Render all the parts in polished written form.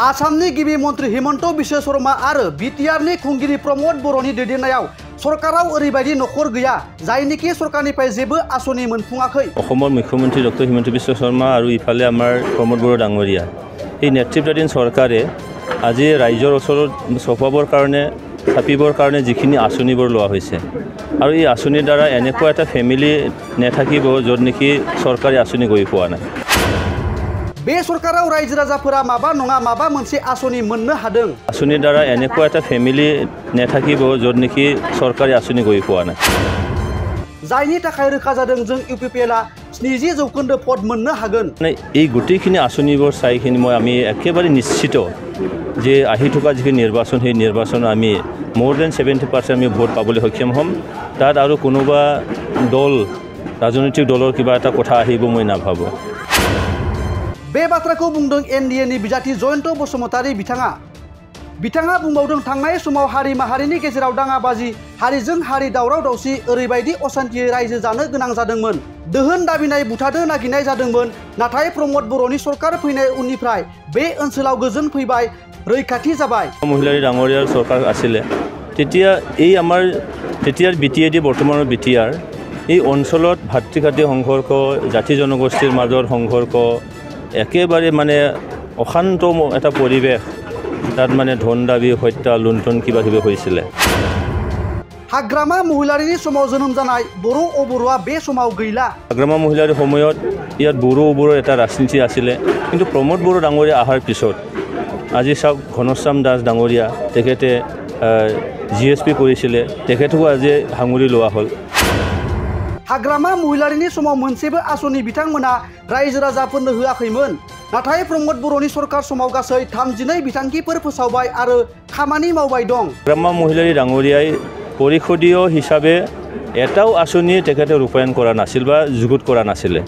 आसामनि गिबि मन्त्री हिमन्त बिश्व शर्मा आरो बिटिआरनि खुंगिरि प्रमद बर'नि दैदेननायाव सरकाराव ओरैबायदि नखर गैया जायनिखि सरकारनिफ्राय जेबो आसनि मोनफुङाखै। অসমৰ মুখ্যমন্ত্ৰী ডক্টৰ হিমন্ত বিশ্ব শৰ্মা আৰু ইফালে আমাৰ প্ৰমোদ বড়ো ডাঙৰীয়া এই নেতৃত্বাধীন চৰকাৰে আজি ৰাইজৰ ওচৰত চপাবৰ কাৰণে ছাপিবৰ কাৰণে যিখিনি আঁচনিবোৰ লোৱা হৈছে আৰু এই আঁচনিৰ দ্বাৰা এনেকুৱা এটা ফেমিলি নেথাকিব য'ত নেকি চৰকাৰী আঁচনি গৈ পোৱা নাই। बे सरकाराव रायजो राजाफोरा माबा नङा माबा मोनसे आसनि मोननो हादों। आसनिर द्वारा এনেকুৱা এটা ফেমিলি নেথাকিব য'ত নেকি চৰকাৰী আঁচনি গৈ পোৱা নাই। जायनि थाखाय रोखा जादों जों इउपिपिएलआ 70% पद मोननो हागोन। এই গোটেইখিনি আঁচনিবোৰ চাইখিনি আমি একেবাৰে নিশ্চিত যে আহি থকা যিখিনি নিৰ্বাচন সেই নিৰ্বাচন আমি more than 70% আমি ভোট পাবলৈ সক্ষম হ'ম। তাত আৰু কোনোবা দল ৰাজনৈতিক দলৰ কিবা এটা কথা আহিব মই নাভাবো। बे बाथ्राखौ बुंदों एनडिएनि बिजाथि जयन्त बसुमतारी बिथाङा बुंबावदों थांनाय समाव हारि माहारिनि गेजेराव दाङाबाजि हारिजों हारि दावराव दावसि ओरैबायदि असान्थियै रायजो जानो गोनां जादोंमोन। दोहोन दाबिनाय बुथारनो नागिरनाय जादोंमोन। नाथाय प्रमोद बर'नि सरकार फैनाय उननिफ्राय बे ओनसोलाव गोजोन फैबाय रैखाथि जाबाय। महिलारी डाঙৰীয়াৰ सरकार आছিলে তেতিয়া এই আমাৰ তেতিয়াৰ বিটিএডি বৰ্তমানৰ বিটিআৰ এই অঞ্চলত ভাতৃঘাতী সংঘৰ্ষ জাতি জনগোষ্ঠীৰ মাজৰ সংঘৰ্ষ একেবাৰে মানে অশান্ত এটা পৰিৱেশ তাত মানে ধন দাবী হত্যা লুণ্ঠন কিবা কিবি হৈছিলে। हाग्रामा महिलारिनि समाव जोनोम जानाय बर' अबर'आ बे समाव गैला। हाग्रामा महिलारीৰ সময়ত ইয়াত বড়ো অবড়োৰ এটা ৰাজনীতি আছিলে কিন্তু প্ৰমোদ বড়ো ডাঙৰীয়া অহাৰ পিছত আজি চাওক ঘনশ্যাম দাস ডাঙৰীয়া তেখেতে জিএছপি কৰিছিলে তেখেতকো আজি সাঙুৰি লোৱা হ'ল। हाग्रामा महिलारिनि समाव मोनसेबो आसनि बिथांमोना रायजो राजाफोरनो होआखैमोन। नाथाय प्रमोद बर'नि सरकार समाव गासै 32 बिथांखिफोर फोसावबाय आरो खामानि मावबाय दं। हाग्रामा महिलारी ডাঙৰীয়াই পৰিষদীয় হিচাপে এটাও আঁচনি তেখেতে ৰূপায়ণ কৰা নাছিল বা যুগুত কৰা নাছিলে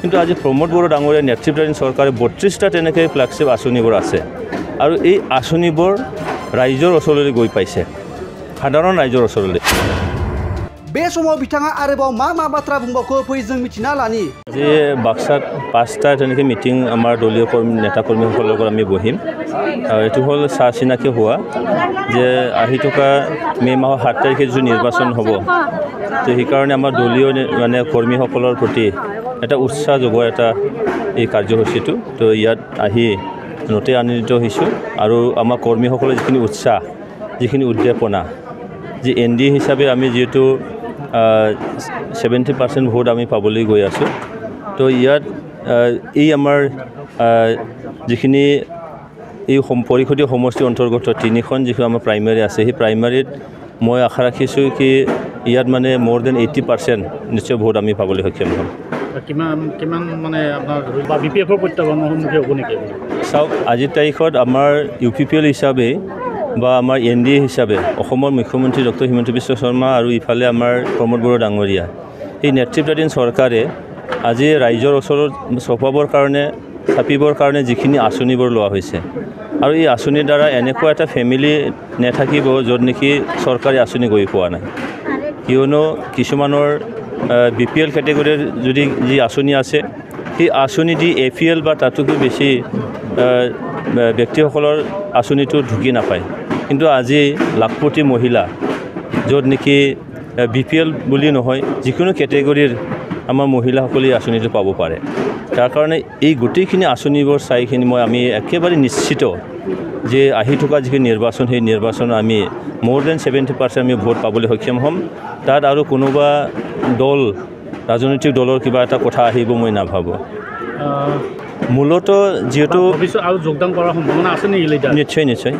কিন্তু আজি প্ৰমোদ বড়ো ডাঙৰীয়াৰ নেতৃত্বাধীন চৰকাৰে 32টা তেনেকৈ ফ্লেগশ্বিপ আঁচনিবোৰ আছে আৰু এই আঁচনিবোৰ ৰাইজৰ ওচৰলৈ গৈ পাইছে সাধাৰণ ৰাইজৰ ওচৰলৈ। बे समाव बिथाङा आरोबाव मा बाथ्रा बुंबावखो फै जों मिथिना लानि। जे बाक्सात 5টা তেনেকৈ মিটিং আমাৰ দলীয় নেতা কৰ্মীসকলৰ লগত আমি বহিম এইটো হ'ল চাহ চিনাকি হোৱা যে আহি থকা মে' মাহৰ 7 তাৰিখে যিটো নিৰ্বাচন হ'ব তো সেইকাৰণে আমাৰ দলীয় মানে কৰ্মীসকলৰ প্ৰতি এটা উৎসাহ যোগোৱা এটা এই কাৰ্যসূচীটো তো ইয়াত আহি নতে আনন্দিত হৈছোঁ আৰু আমাৰ কৰ্মীসকলৰ যিখিনি উৎসাহ যিখিনি উদ্দীপনা যে এনডিএ হিচাপে আমি যিহেতু 70% ভোট আমি পাবলৈ গৈ আছোঁ তো ইয়াত এই আমাৰ যিখিনি এই পৰিষদীয় সমষ্টিৰ অন্তৰ্গত 3খন যিখন আমাৰ প্ৰাইমাৰী আছে সেই প্ৰাইমাৰীত মই আশা ৰাখিছোঁ কি ইয়াত মানে more than 80% নিশ্চয় ভোট আমি পাবলৈ সক্ষম হ'ম। কিমান মানে আপোনাৰ বিপিএফৰ প্ৰত্যাহ্বানৰ সন্মুখীন হ'ব নেকি? চাওক আজিৰ তাৰিখত আমাৰ ইউপিপিএল হিচাপে বা আমাৰ এনডিএ হিচাপে অসমৰ মুখ্যমন্ত্ৰী ডক্টৰ হিমন্ত বিশ্ব শৰ্মা আৰু ইফালে আমাৰ প্ৰমোদ বড়ো ডাঙৰীয়া এই নেতৃত্বাধীন চৰকাৰে আজি ৰাইজৰ ওচৰত চপাবৰ কাৰণে ছাপিবৰ কাৰণে যিখিনি আঁচনিবোৰ লোৱা হৈছে আৰু এই আঁচনিৰ দ্বাৰা এনেকুৱা এটা ফেমিলি নেথাকিব য'ত নেকি চৰকাৰী আঁচনি গৈ পোৱা নাই কিয়নো কিছুমানৰ বিপিএল কেটেগৰীৰ যদি যি আঁচনি আছে সেই আঁচনি দি এপিএল বা তাতোকৈ বেছি ব্যক্তিসকলৰ আঁচনিটো ঢুকি নাপায় কিন্তু আজি লাখপতি মহিলা য'ত নেকি বিপিএল বুলি নহয় যিকোনো কেটেগৰীৰ আমাৰ মহিলাসকলে আঁচনিটো পাব পাৰে। তাৰ কাৰণে এই গোটেইখিনি আঁচনিবোৰ চাইখিনি আমি একেবাৰে নিশ্চিত যে আহি থকা যিখিনি নিৰ্বাচন সেই নিৰ্বাচন আমি more than 70% আমি ভোট পাবলৈ সক্ষম হ'ম। তাত আৰু কোনোবা দল ৰাজনৈতিক দলৰ কিবা এটা কথা আহিব মই নাভাবো। মূলতঃ যিহেতু আৰু যোগদান কৰাৰ সম্ভাৱনা আছে নেকি? নিশ্চয়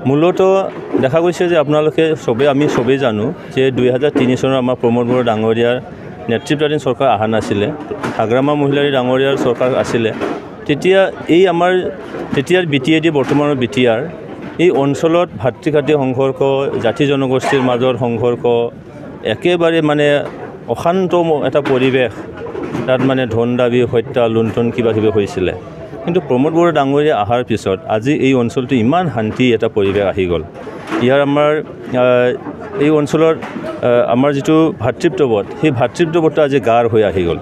মূলতঃ দেখা গৈছে যে আপোনালোকে আমি চবেই জানো যে 2003 চনৰ আমাৰ প্ৰমোদ বড়ো ডাঙৰীয়াৰ নেতৃত্বাধীন চৰকাৰ অহা নাছিলে হাগ্ৰামা মহিলাৰী ডাঙৰীয়াৰ চৰকাৰ আছিলে তেতিয়া এই আমাৰ তেতিয়াৰ বিটিএডি বৰ্তমানৰ বিটিআৰ এই অঞ্চলত ভাতৃঘাতী সংঘৰ্ষ জাতি জনগোষ্ঠীৰ মাজৰ সংঘৰ্ষ একেবাৰে মানে অশান্ত এটা পৰিৱেশ তাত মানে ধন দাবী হত্যা লুণ্ঠন কিবা কিবি হৈছিলে কিন্তু প্ৰমোদ বড়ো ডাঙৰীয়া অহাৰ পিছত আজি এই অঞ্চলটো ইমান শান্তি এটা পৰিৱেশ আহি গ'ল। ইয়াৰ আমাৰ এই অঞ্চলৰ আমাৰ যিটো ভাতৃত্ববোধ সেই ভাতৃত্ববোধটো আজি গাঢ় হৈ আহি গ'ল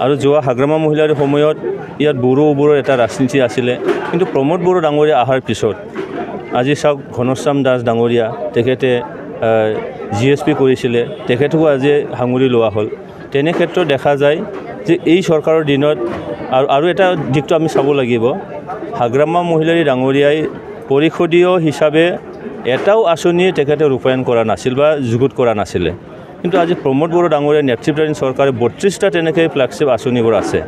আৰু যোৱা হাগ্ৰামা মহিলাৰ সময়ত ইয়াত বড়োবোৰৰ এটা ৰাজনীতি আছিলে কিন্তু প্ৰমোদ বড়ো ডাঙৰীয়া অহাৰ পিছত আজি চাওক ঘনশ্যাম দাস ডাঙৰীয়া তেখেতে GSP কৰিছিলে তেখেতকো আজি সাঙুৰি লোৱা হ'ল তেনে ক্ষেত্ৰত দেখা যায় যে এই চৰকাৰৰ দিনত আৰু এটা দিশটো আমি চাব লাগিব হাগ্ৰামা মহিলাৰী ডাঙৰীয়াই পৰিষদীয় হিচাপে এটাও আঁচনি তেখেতে ৰূপায়ণ কৰা নাছিল বা যুগুত কৰা নাছিলে কিন্তু আজি প্ৰমোদ বড়ো ডাঙৰীয়াৰ নেতৃত্বাধীন চৰকাৰে 32টা তেনেকৈ ফ্লেগশ্বিপ আঁচনিবোৰ আছে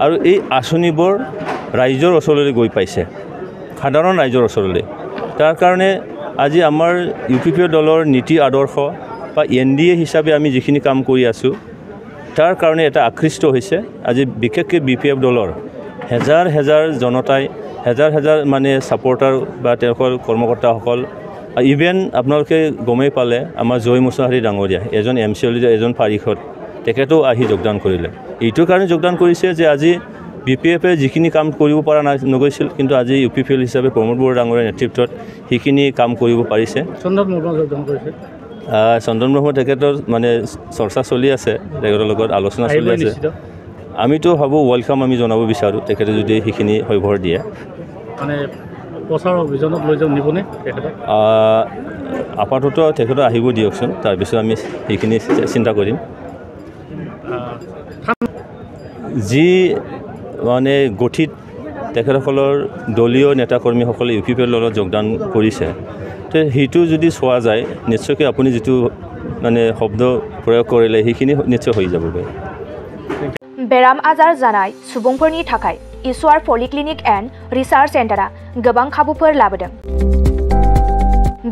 আৰু এই আঁচনিবোৰ ৰাইজৰ ওচৰলৈ গৈ পাইছে সাধাৰণ ৰাইজৰ ওচৰলৈ তাৰ কাৰণে আজি আমাৰ UPPF দলৰ নীতি আদৰ্শ বা NDA হিচাপে আমি যিখিনি কাম কৰি আছোঁ তাৰ কাৰণে এটা আকৃষ্ট হৈছে আজি বিশেষকৈ BPF দলৰ হেজাৰ হেজাৰ জনতাই হেজাৰ মানে ছাপৰ্টাৰ বা তেওঁলোকৰ কৰ্মকৰ্তাসকল ইভেন আপোনালোকে গমেই পালে আমাৰ জয় মুছাহাৰী ডাঙৰীয়া এজন MCL এজন পাৰিষদ তেখেতেও আহি যোগদান কৰিলে এইটোৰ কাৰণে যোগদান কৰিছে যে আজি BPFে যিখিনি কাম কৰিব পৰা নগৈছিল কিন্তু আজি UPPL হিচাপে প্ৰমোদ বড়ো ডাঙৰীয়াৰ নেতৃত্বত সেইখিনি কাম কৰিব পাৰিছে চন্দন ব্ৰহ্ম তেখেতৰ মানে চৰ্চা চলি আছে তেখেতৰ লগত আলোচনা চলি আছে আমিতো ভাবোঁ ৱেলকাম আমি জনাব বিচাৰোঁ তেখেতে যদি সেইখিনি সভৰ দিয়ে মানে প্ৰচাৰ অভিযানত লৈ যাম নিবনে আপাতত তেখেতে আহিব দিয়কচোন তাৰপিছত আমি সেইখিনি চিন্তা কৰিম যি মানে গঠিত তেখেতসকলৰ দলীয় নেতাকৰ্মীসকলে UPPৰ লগত যোগদান কৰিছে তো সেইটো যদি চোৱা যায় নিশ্চয়কৈ আপুনি যিটো মানে শব্দ প্ৰয়োগ কৰিলে সেইখিনি নিশ্চয় হৈ যাবগৈ बेराम आजार जानाय सुबुंफोरनि थाखाय ईश्वर पलिक्लिनिक एन्ड रिसार्च सेन्टारा गोबां खाबुफोर लाबोदों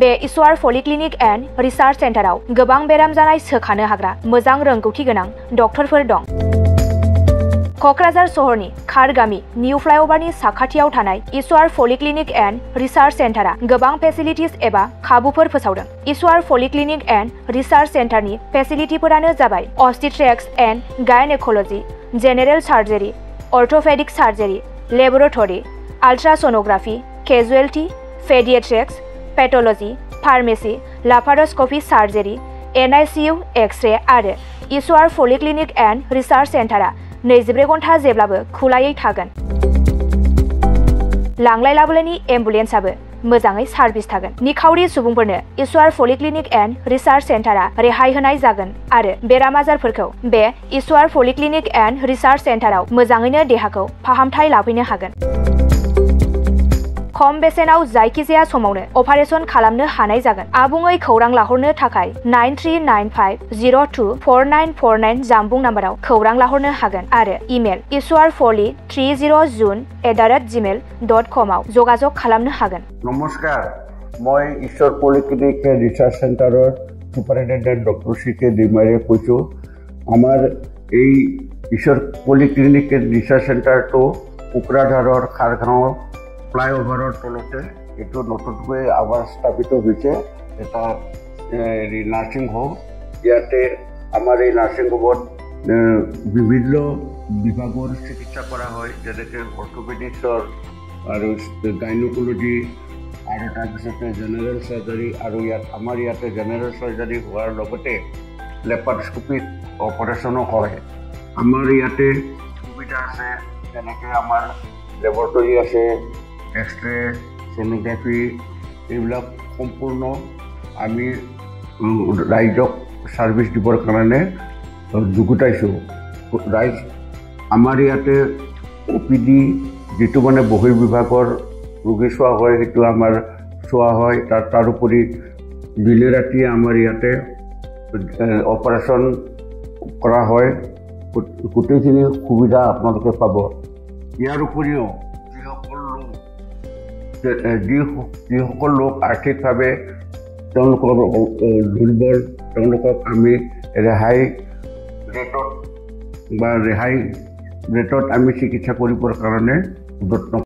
बे ईश्वर पलिक्लिनिक एन्ड रिसार्च सेन्टाराव गोबां बेराम जानाय सोखानो हाग्रा मोजां रोंगौथि गोनां डक्टरफोर दं क'क्राझार सहरनि खारगामि निउ फ्लाइअभारनि साखाथियाव थानाय ईश्वर पलिक्लिनिक एन्ड रिसार्च सेन्टारा गोबां फेसिलिटिज एबा खाबुफोर फोसावदों ईश्वर पलिक्लिनिक एन्ड रिसार्च सेन्टारनि फेसिलिटिफोरानो जाबाय obstetrics and gynaecology general surgery orthopaedic surgery laboratory ultrasonography casualty paediatrics pathology pharmacy laparoscopy surgery NICU x-ray आरो ईश्वर पलिक्लिनिक एन्ड रिसार्च सेन्टारा 24 घन्टा जेब्लाबो खुलायै थागोन लांलाय लाबोलायनि एम्बुलेन्सआबो मोजाङै सार्भिस थागोन निखावरि सुबुंफोरनो ईश्वर पलिक्लिनिक एन्ड रिसार्च सेन्टारा रेहाय होनाय जागोन आरो बेराम आजारफोरखौ बे ईश्वर पलिक्लिनिक एन्ड रिसार्च सेन्टाराव मोजाङैनो देहाखौ फाहामथाय लाफैनो हागोन खम बेसेनाव जायखिजाया समावनो अपारेशन खालामनो हानाय जागोन आबुङै खौरां लाहरनो थाखाय 9395024949 जानबुं नाम्बाराव खौरां लाहरनो हागोन आरो इमेल ishwarpoli30june@gmail.com आव যোগাযোগ खालामनो हागोन नमस्कार মই ঈশ্বৰ পলিক্লিনিক ৰিচাৰ্চ চেণ্টাৰৰ সুপাৰিনটেণ্ডেণ্ট ডক্টৰ CK ডিমাৰীয়ে কৈছোঁ আমাৰ এই ঈশ্বৰ পলিক্লিনিক ৰিচাৰ্চ চেণ্টাৰটো কোকৰাঝাৰৰ খাৰগাঁও ফ্লাইঅভাৰৰ তলতে এইটো নতুনকৈ আবাৰ স্থাপিত হৈছে এটা নাৰ্ছিং হোম ইয়াতে আমাৰ এই নাৰ্ছিং হোমত বিভিন্ন বিভাগৰ চিকিৎসা কৰা হয় যেনেকৈ অৰ্থোপেডিক্সৰ আৰু গাইনোকলজি আৰু তাৰপিছতে জেনেৰেল চাৰ্জাৰী আৰু আমাৰ ইয়াতে জেনেৰেল চাৰ্জাৰী হোৱাৰ লগতে লেপাৰস্কোপিক অপাৰেশ্যনো হয় আমাৰ ইয়াতে সুবিধা আছে যেনেকৈ আমাৰ লেবৰেটৰী আছে এক্স-ৰে ছ'নোগ্ৰাফি এইবিলাক সম্পূৰ্ণ আমি ৰাইজক ছাৰ্ভিচ দিবৰ কাৰণে যুগুতাইছোঁ ৰাইজ আমাৰ ইয়াতে OPD যিটো মানে বহিৰ্বিভাগৰ ৰোগী চোৱা হয় সেইটো আমাৰ চোৱা হয় তাৰোপৰি দিনে ৰাতিয়ে আমাৰ ইয়াতে অপাৰেশ্যন কৰা হয় গোটেইখিনি সুবিধা আপোনালোকে পাব ইয়াৰ উপৰিও যিসকল লোক আৰ্থিকভাৱে তেওঁলোকৰ দুৰ্বল তেওঁলোকক আমি ৰেহাই ৰেটত আমি চিকিৎসা কৰিবৰ কাৰণে যত্ন